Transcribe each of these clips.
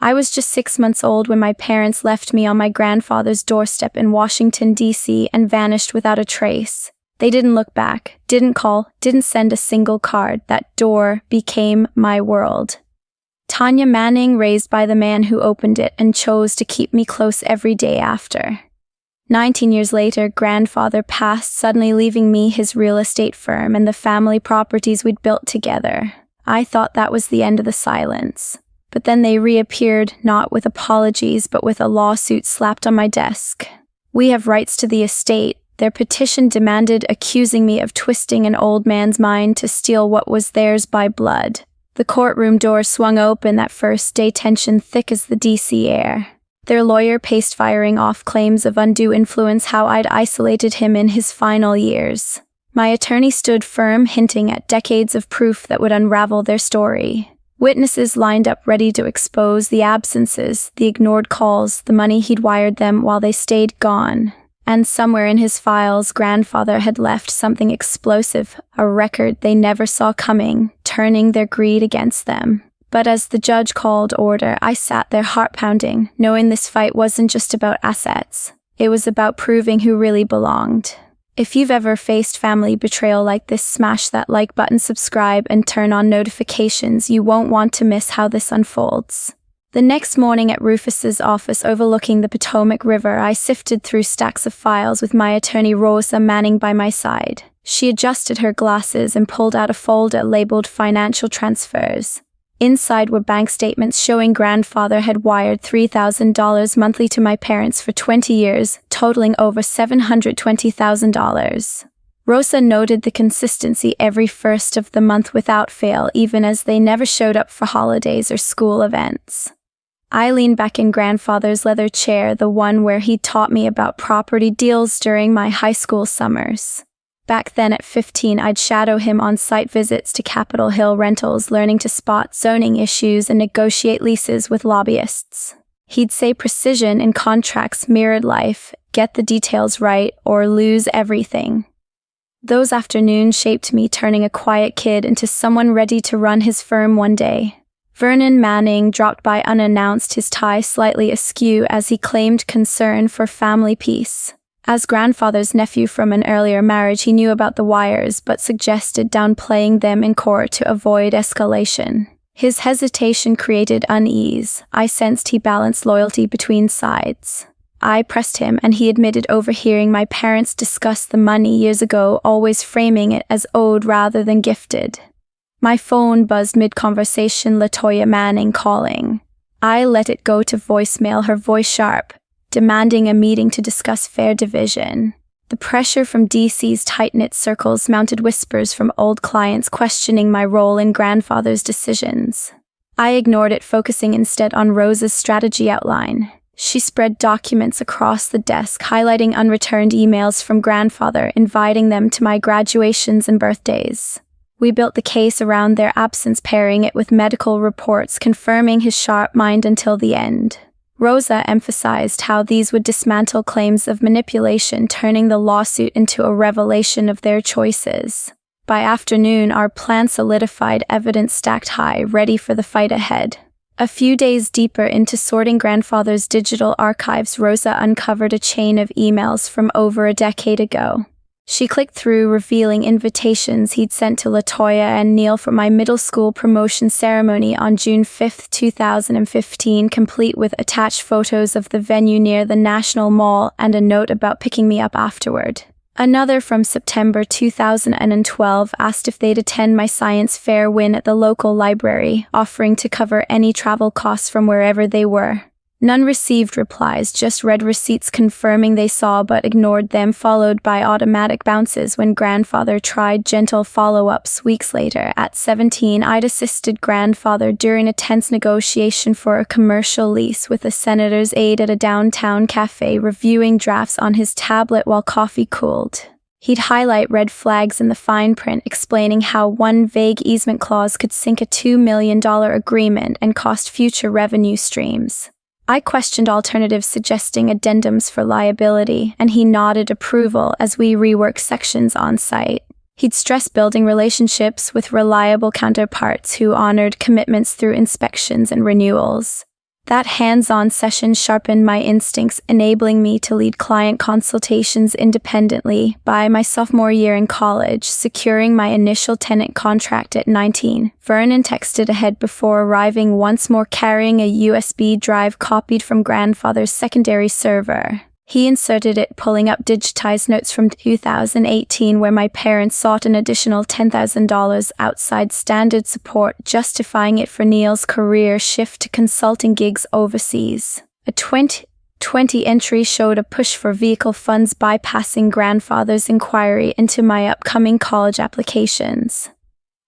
I was just 6 months old when my parents left me on my grandfather's doorstep in Washington, D.C. and vanished without a trace. They didn't look back, didn't call, didn't send a single card. That door became my world. Tanya Manning, raised by the man who opened it and chose to keep me close every day after. 19 years later, grandfather passed, suddenly leaving me his real estate firm and the family properties we'd built together. I thought that was the end of the silence. But then they reappeared, not with apologies, but with a lawsuit slapped on my desk. We have rights to the estate. Their petition demanded, accusing me of twisting an old man's mind to steal what was theirs by blood. The courtroom door swung open that first day, tension thick as the DC air. Their lawyer paced, firing off claims of undue influence, how I'd isolated him in his final years. My attorney stood firm, hinting at decades of proof that would unravel their story. Witnesses lined up ready to expose the absences, the ignored calls, the money he'd wired them while they stayed gone. And somewhere in his files, grandfather had left something explosive, a record they never saw coming, turning their greed against them. But as the judge called order, I sat there heart pounding, knowing this fight wasn't just about assets. It was about proving who really belonged. If you've ever faced family betrayal like this, smash that like button, subscribe, and turn on notifications. You won't want to miss how this unfolds. The next morning at Rufus's office overlooking the Potomac River, I sifted through stacks of files with my attorney Tanya Manning by my side. She adjusted her glasses and pulled out a folder labeled financial transfers. Inside were bank statements showing grandfather had wired $3,000 monthly to my parents for 20 years, totaling over $720,000. Rosa noted the consistency every first of the month without fail, even as they never showed up for holidays or school events. I leaned back in grandfather's leather chair, the one where he taught me about property deals during my high school summers. Back then at 15, I'd shadow him on site visits to Capitol Hill rentals, learning to spot zoning issues and negotiate leases with lobbyists. He'd say precision in contracts mirrored life, get the details right or lose everything. Those afternoons shaped me, turning a quiet kid into someone ready to run his firm one day. Vernon Manning dropped by unannounced, his tie slightly askew as he claimed concern for family peace. As grandfather's nephew from an earlier marriage, he knew about the wires but suggested downplaying them in court to avoid escalation. His hesitation created unease. I sensed he balanced loyalty between sides. I pressed him, and he admitted overhearing my parents discuss the money years ago, always framing it as owed rather than gifted. My phone buzzed mid-conversation, Tanya Manning calling. I let it go to voicemail, her voice sharp, demanding a meeting to discuss fair division. The pressure from DC's tight-knit circles mounted, whispers from old clients questioning my role in grandfather's decisions. I ignored it, focusing instead on Rosa's strategy outline. She spread documents across the desk, highlighting unreturned emails from grandfather, inviting them to my graduations and birthdays. We built the case around their absence, pairing it with medical reports confirming his sharp mind until the end. Rosa emphasized how these would dismantle claims of manipulation, turning the lawsuit into a revelation of their choices. By afternoon, our plan solidified, evidence stacked high, ready for the fight ahead. A few days deeper into sorting grandfather's digital archives, Rosa uncovered a chain of emails from over a decade ago. She clicked through, revealing invitations he'd sent to Latoya and Neil for my middle school promotion ceremony on June 5, 2015, complete with attached photos of the venue near the National Mall and a note about picking me up afterward. Another from September 2012 asked if they'd attend my science fair win at the local library, offering to cover any travel costs from wherever they were. None received replies, just read receipts confirming they saw but ignored them, followed by automatic bounces when grandfather tried gentle follow-ups weeks later. At 17, I'd assisted grandfather during a tense negotiation for a commercial lease with a senator's aide at a downtown cafe, reviewing drafts on his tablet while coffee cooled. He'd highlight red flags in the fine print, explaining how one vague easement clause could sink a $2 million agreement and cost future revenue streams. I questioned alternatives, suggesting addendums for liability, and he nodded approval as we reworked sections on site. He'd stressed building relationships with reliable counterparts who honored commitments through inspections and renewals. That hands-on session sharpened my instincts, enabling me to lead client consultations independently. By my sophomore year in college, securing my initial tenant contract at 19, Vernon texted ahead before arriving once more carrying a USB drive copied from grandfather's secondary server. He inserted it, pulling up digitized notes from 2018 where my parents sought an additional $10,000 outside standard support, justifying it for Neil's career shift to consulting gigs overseas. A 2020 entry showed a push for vehicle funds bypassing grandfather's inquiry into my upcoming college applications.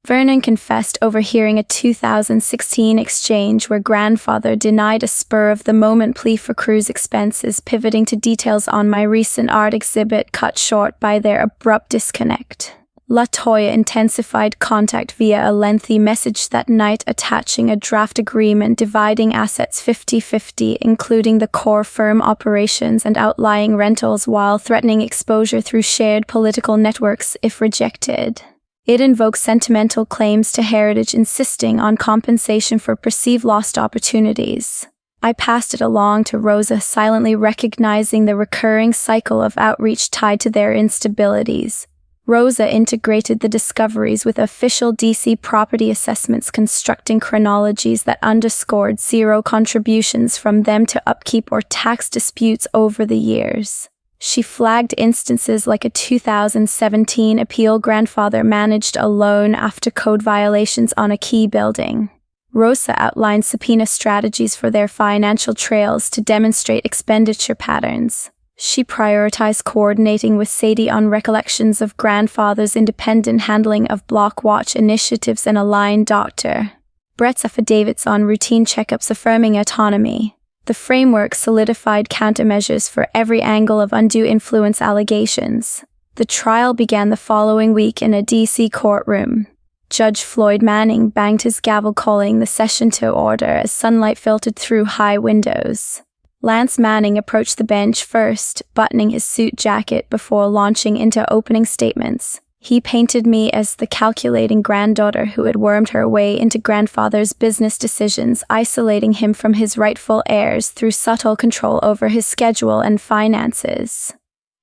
Vernon confessed overhearing a 2016 exchange where grandfather denied a spur-of-the-moment plea for cruise expenses, pivoting to details on my recent art exhibit cut short by their abrupt disconnect. LaToya intensified contact via a lengthy message that night, attaching a draft agreement dividing assets 50-50, including the core firm operations and outlying rentals, while threatening exposure through shared political networks if rejected. It invoked sentimental claims to heritage, insisting on compensation for perceived lost opportunities. I passed it along to Rosa, silently recognizing the recurring cycle of outreach tied to their instabilities. Rosa integrated the discoveries with official DC property assessments, constructing chronologies that underscored zero contributions from them to upkeep or tax disputes over the years. She flagged instances like a 2017 appeal grandfather managed a loan after code violations on a key building. Rosa outlined subpoena strategies for their financial trails to demonstrate expenditure patterns. She prioritized coordinating with Sadie on recollections of grandfather's independent handling of block watch initiatives and aligned Dr. Brett's affidavits on routine checkups affirming autonomy. The framework solidified countermeasures for every angle of undue influence allegations. The trial began the following week in a D.C. courtroom. Judge Floyd Manning banged his gavel, calling the session to order as sunlight filtered through high windows. Lance Manning approached the bench first, buttoning his suit jacket before launching into opening statements. He painted me as the calculating granddaughter who had wormed her way into grandfather's business decisions, isolating him from his rightful heirs through subtle control over his schedule and finances.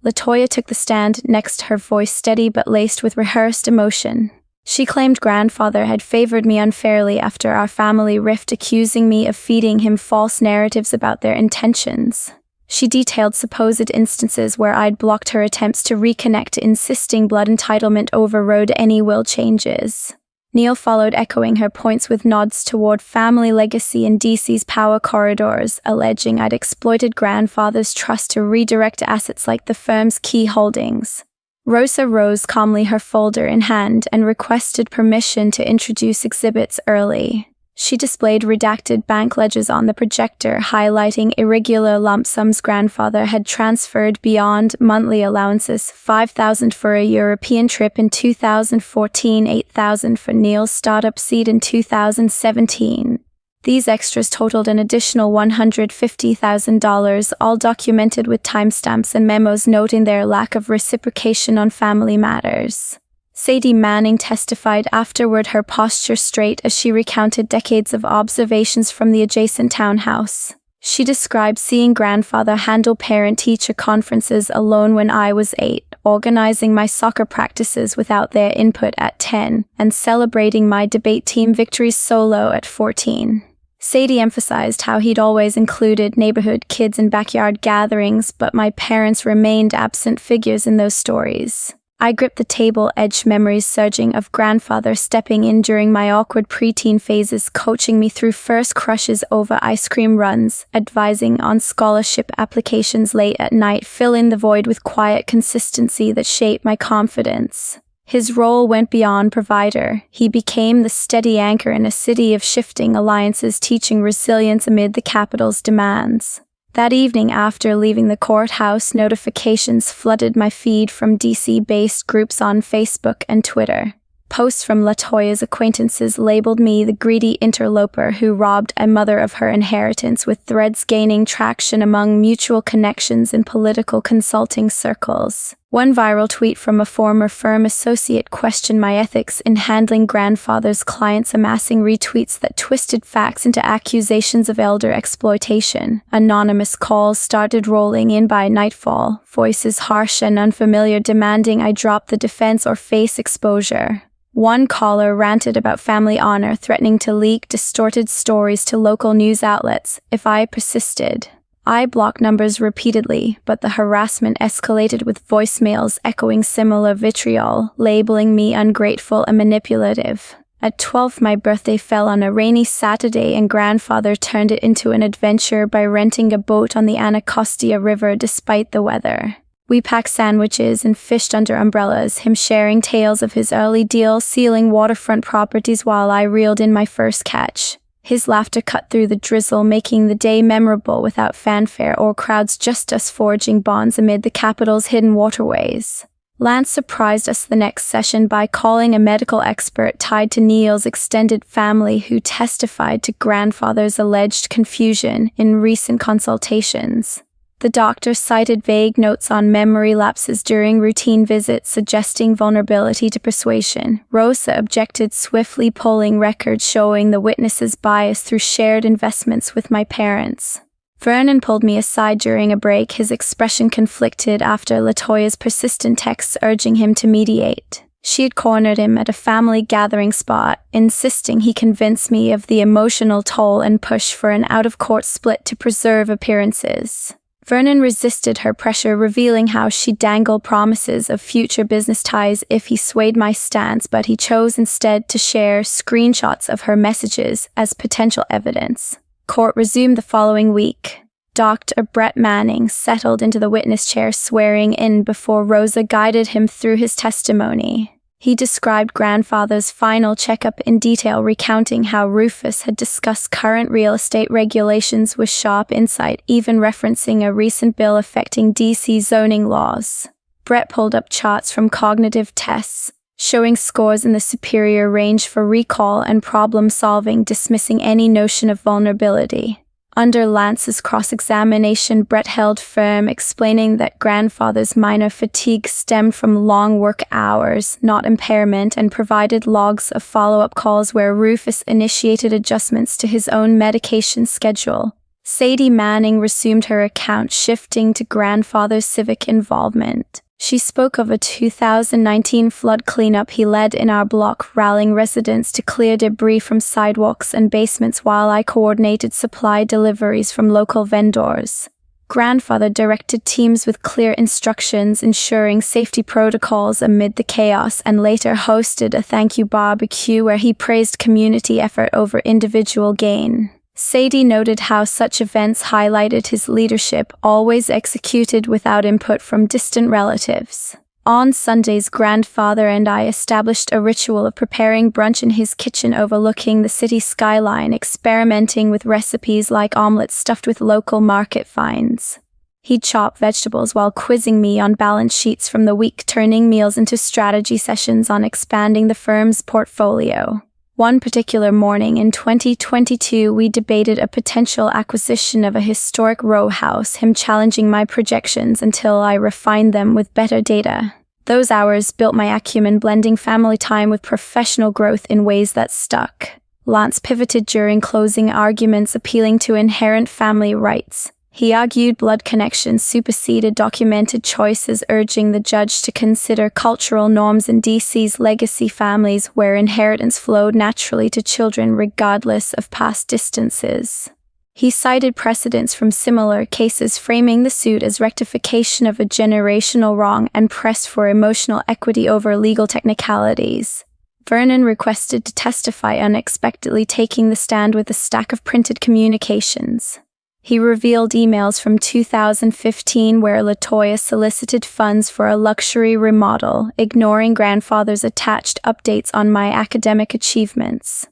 LaToya took the stand next, her voice steady but laced with rehearsed emotion. She claimed grandfather had favored me unfairly after our family rift, accusing me of feeding him false narratives about their intentions. She detailed supposed instances where I'd blocked her attempts to reconnect, insisting blood entitlement overrode any will changes. Neil followed, echoing her points with nods toward family legacy and DC's power corridors, alleging I'd exploited grandfather's trust to redirect assets like the firm's key holdings. Rosa rose calmly, her folder in hand, and requested permission to introduce exhibits early. She displayed redacted bank ledgers on the projector, highlighting irregular lump sums grandfather had transferred beyond monthly allowances: $5,000 for a European trip in 2014, $8,000 for Neil's startup seed in 2017. These extras totaled an additional $150,000, all documented with timestamps and memos noting their lack of reciprocation on family matters. Sadie Manning testified afterward, her posture straight as she recounted decades of observations from the adjacent townhouse. She described seeing grandfather handle parent-teacher conferences alone when I was 8, organizing my soccer practices without their input at 10, and celebrating my debate team victories solo at 14. Sadie emphasized how he'd always included neighborhood kids in backyard gatherings, but my parents remained absent figures in those stories. I gripped the table, edge memories surging of grandfather stepping in during my awkward preteen phases, coaching me through first crushes over ice cream runs, advising on scholarship applications late at night, filling the void with quiet consistency that shaped my confidence. His role went beyond provider. He became the steady anchor in a city of shifting alliances, teaching resilience amid the capital's demands. That evening, after leaving the courthouse, notifications flooded my feed from DC-based groups on Facebook and Twitter. Posts from LaToya's acquaintances labeled me the greedy interloper who robbed a mother of her inheritance, with threads gaining traction among mutual connections in political consulting circles. One viral tweet from a former firm associate questioned my ethics in handling grandfather's clients, amassing retweets that twisted facts into accusations of elder exploitation. Anonymous calls started rolling in by nightfall, voices harsh and unfamiliar demanding I drop the defense or face exposure. One caller ranted about family honor, threatening to leak distorted stories to local news outlets if I persisted. I blocked numbers repeatedly, but the harassment escalated with voicemails echoing similar vitriol, labeling me ungrateful and manipulative. At 12, my birthday fell on a rainy Saturday and grandfather turned it into an adventure by renting a boat on the Anacostia River despite the weather. We packed sandwiches and fished under umbrellas, him sharing tales of his early deals sealing waterfront properties while I reeled in my first catch. His laughter cut through the drizzle, making the day memorable without fanfare or crowds, just us forging bonds amid the capital's hidden waterways. Lance surprised us the next session by calling a medical expert tied to Neil's extended family who testified to grandfather's alleged confusion in recent consultations. The doctor cited vague notes on memory lapses during routine visits, suggesting vulnerability to persuasion. Rosa objected, swiftly pulling records showing the witness's bias through shared investments with my parents. Vernon pulled me aside during a break, his expression conflicted after LaToya's persistent texts urging him to mediate. She had cornered him at a family gathering spot, insisting he convince me of the emotional toll and push for an out-of-court split to preserve appearances. Vernon resisted her pressure, revealing how she'd dangle promises of future business ties if he swayed my stance, but he chose instead to share screenshots of her messages as potential evidence. Court resumed the following week. Dr. Brett Manning settled into the witness chair, swearing in before Rosa guided him through his testimony. He described grandfather's final checkup in detail, recounting how Rufus had discussed current real estate regulations with sharp insight, even referencing a recent bill affecting DC zoning laws. Brett pulled up charts from cognitive tests, showing scores in the superior range for recall and problem-solving, dismissing any notion of vulnerability. Under Lance's cross-examination, Brett held firm, explaining that grandfather's minor fatigue stemmed from long work hours, not impairment, and provided logs of follow-up calls where Rufus initiated adjustments to his own medication schedule. Sadie Manning resumed her account, shifting to grandfather's civic involvement. She spoke of a 2019 flood cleanup he led in our block, rallying residents to clear debris from sidewalks and basements while I coordinated supply deliveries from local vendors. Grandfather directed teams with clear instructions, ensuring safety protocols amid the chaos, and later hosted a thank you barbecue where he praised community effort over individual gain. Sadie noted how such events highlighted his leadership, always executed without input from distant relatives. On Sundays, grandfather and I established a ritual of preparing brunch in his kitchen overlooking the city skyline, experimenting with recipes like omelets stuffed with local market finds. He'd chop vegetables while quizzing me on balance sheets from the week, turning meals into strategy sessions on expanding the firm's portfolio. One particular morning in 2022, we debated a potential acquisition of a historic row house, him challenging my projections until I refined them with better data. Those hours built my acumen, blending family time with professional growth in ways that stuck. Lance pivoted during closing arguments, appealing to inherent family rights. He argued blood connections superseded documented choices, urging the judge to consider cultural norms in DC's legacy families where inheritance flowed naturally to children regardless of past distances. He cited precedents from similar cases, framing the suit as rectification of a generational wrong, and pressed for emotional equity over legal technicalities. Vernon requested to testify, unexpectedly taking the stand with a stack of printed communications. He revealed emails from 2015 where LaToya solicited funds for a luxury remodel, ignoring grandfather's attached updates on my academic achievements.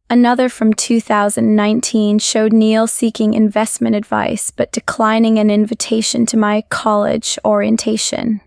Another from 2019 showed Neil seeking investment advice but declining an invitation to my college orientation.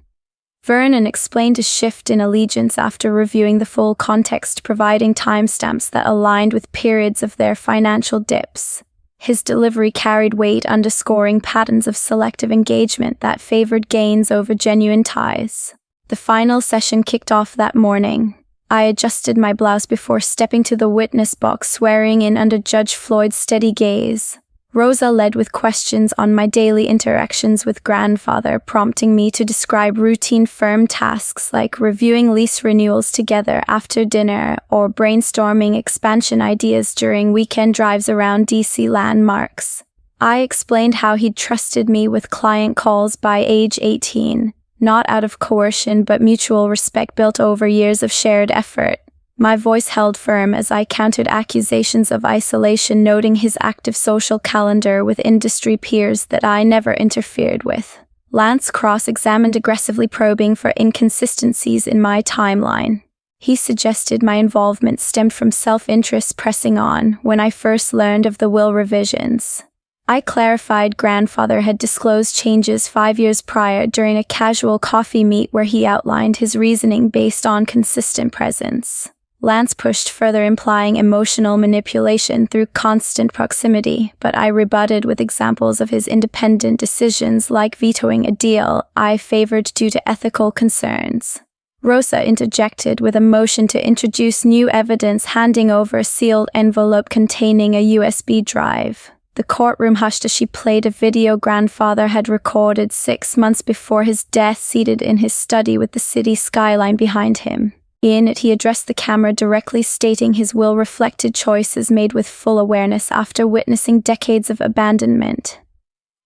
Vernon explained a shift in allegiance after reviewing the full context, providing timestamps that aligned with periods of their financial dips. His delivery carried weight, underscoring patterns of selective engagement that favored gains over genuine ties. The final session kicked off that morning. I adjusted my blouse before stepping to the witness box, swearing in under Judge Floyd's steady gaze. Rosa led with questions on my daily interactions with grandfather, prompting me to describe routine firm tasks like reviewing lease renewals together after dinner or brainstorming expansion ideas during weekend drives around DC landmarks. I explained how he'd trusted me with client calls by age 18, not out of coercion but mutual respect built over years of shared effort. My voice held firm as I countered accusations of isolation, noting his active social calendar with industry peers that I never interfered with. Lance cross-examined, aggressively probing for inconsistencies in my timeline. He suggested my involvement stemmed from self-interest pressing on when I first learned of the will revisions. I clarified grandfather had disclosed changes 5 years prior during a casual coffee meet where he outlined his reasoning based on consistent presence. Lance pushed further, implying emotional manipulation through constant proximity, but I rebutted with examples of his independent decisions like vetoing a deal I favored due to ethical concerns. Rosa interjected with a motion to introduce new evidence, handing over a sealed envelope containing a USB drive. The courtroom hushed as she played a video grandfather had recorded 6 months before his death, seated in his study with the city skyline behind him. In it, he addressed the camera directly, stating his will reflected choices made with full awareness after witnessing decades of abandonment.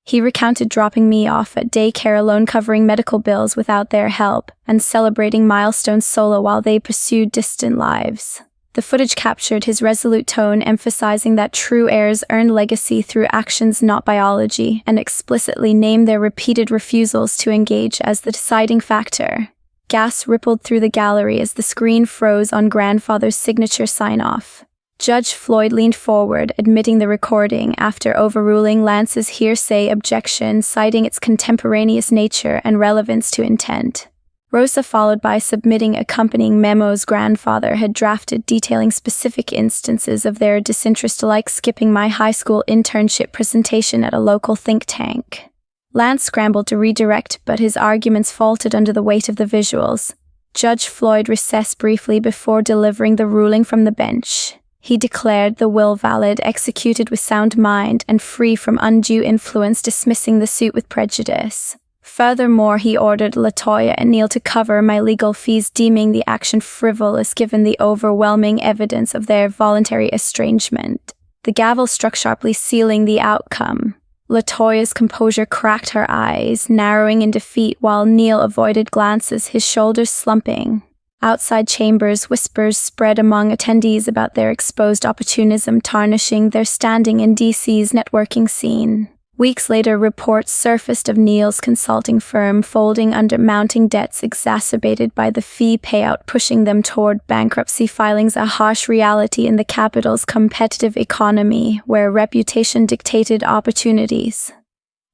He recounted dropping me off at daycare alone, covering medical bills without their help, and celebrating milestones solo while they pursued distant lives. The footage captured his resolute tone, emphasizing that true heirs earn legacy through actions, not biology, and explicitly named their repeated refusals to engage as the deciding factor. Gas rippled through the gallery as the screen froze on grandfather's signature sign-off. Judge Floyd leaned forward, admitting the recording after overruling Lance's hearsay objection, citing its contemporaneous nature and relevance to intent. Rosa followed by submitting accompanying memos grandfather had drafted detailing specific instances of their disinterest, like skipping my high school internship presentation at a local think tank. Lance scrambled to redirect, but his arguments faltered under the weight of the visuals. Judge Floyd recessed briefly before delivering the ruling from the bench. He declared the will valid, executed with sound mind, and free from undue influence, dismissing the suit with prejudice. Furthermore, he ordered LaToya and Neil to cover my legal fees, deeming the action frivolous given the overwhelming evidence of their voluntary estrangement. The gavel struck sharply, sealing the outcome. LaToya's composure cracked her eyes, narrowing in defeat, while Neil avoided glances, his shoulders slumping. Outside chambers, whispers spread among attendees about their exposed opportunism, tarnishing their standing in DC's networking scene. Weeks later, reports surfaced of Neil's consulting firm folding under mounting debts exacerbated by the fee payout, pushing them toward bankruptcy filings, a harsh reality in the capital's competitive economy, where reputation dictated opportunities.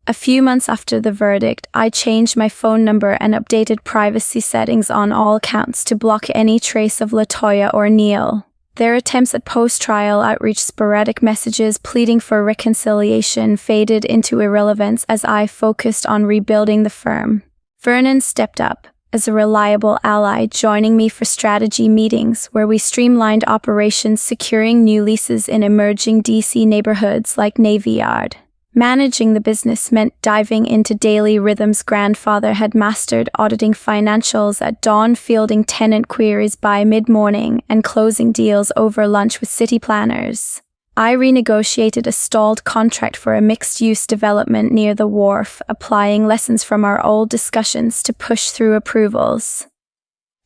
A few months after the verdict, I changed my phone number and updated privacy settings on all accounts to block any trace of LaToya or Neil. Their attempts at post-trial outreach, sporadic messages pleading for reconciliation, faded into irrelevance as I focused on rebuilding the firm. Vernon stepped up as a reliable ally, joining me for strategy meetings where we streamlined operations, securing new leases in emerging DC neighborhoods like Navy Yard. Managing the business meant diving into daily rhythms grandfather had mastered, auditing financials at dawn, fielding tenant queries by mid-morning, and closing deals over lunch with city planners. I renegotiated a stalled contract for a mixed-use development near the wharf, applying lessons from our old discussions to push through approvals.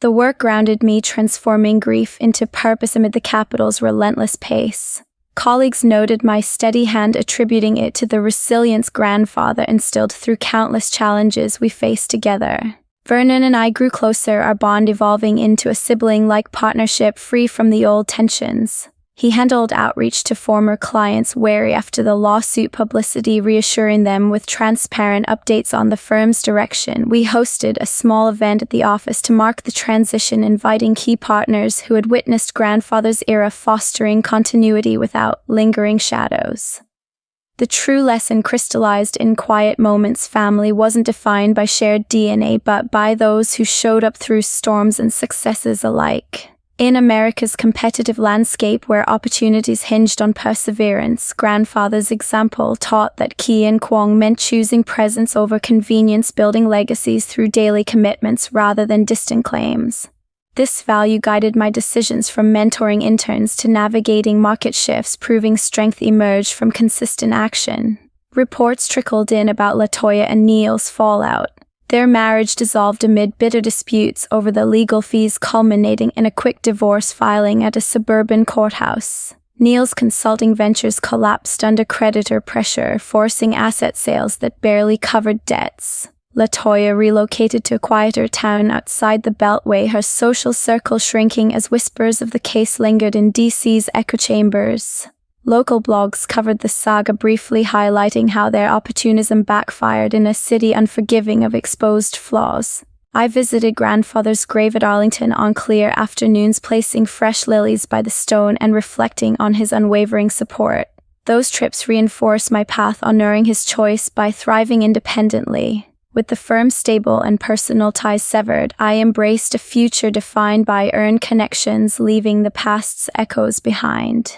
The work grounded me, transforming grief into purpose amid the capital's relentless pace. Colleagues noted my steady hand, attributing it to the resilience grandfather instilled through countless challenges we faced together. Vernon and I grew closer, our bond evolving into a sibling-like partnership free from the old tensions. He handled outreach to former clients wary after the lawsuit publicity, reassuring them with transparent updates on the firm's direction. We hosted a small event at the office to mark the transition, inviting key partners who had witnessed grandfather's era, fostering continuity without lingering shadows. The true lesson crystallized in quiet moments. Family wasn't defined by shared DNA, but by those who showed up through storms and successes alike. In America's competitive landscape where opportunities hinged on perseverance, grandfather's example taught that Ki and Kwong meant choosing presence over convenience, building legacies through daily commitments rather than distant claims. This value guided my decisions from mentoring interns to navigating market shifts, proving strength emerged from consistent action. Reports trickled in about LaToya and Neil's fallout. Their marriage dissolved amid bitter disputes over the legal fees, culminating in a quick divorce filing at a suburban courthouse. Neil's consulting ventures collapsed under creditor pressure, forcing asset sales that barely covered debts. LaToya relocated to a quieter town outside the Beltway, her social circle shrinking as whispers of the case lingered in DC's echo chambers. Local blogs covered the saga briefly, highlighting how their opportunism backfired in a city unforgiving of exposed flaws. I visited grandfather's grave at Arlington on clear afternoons, placing fresh lilies by the stone and reflecting on his unwavering support. Those trips reinforced my path, honoring his choice by thriving independently. With the firm stable and personal ties severed, I embraced a future defined by earned connections, leaving the past's echoes behind.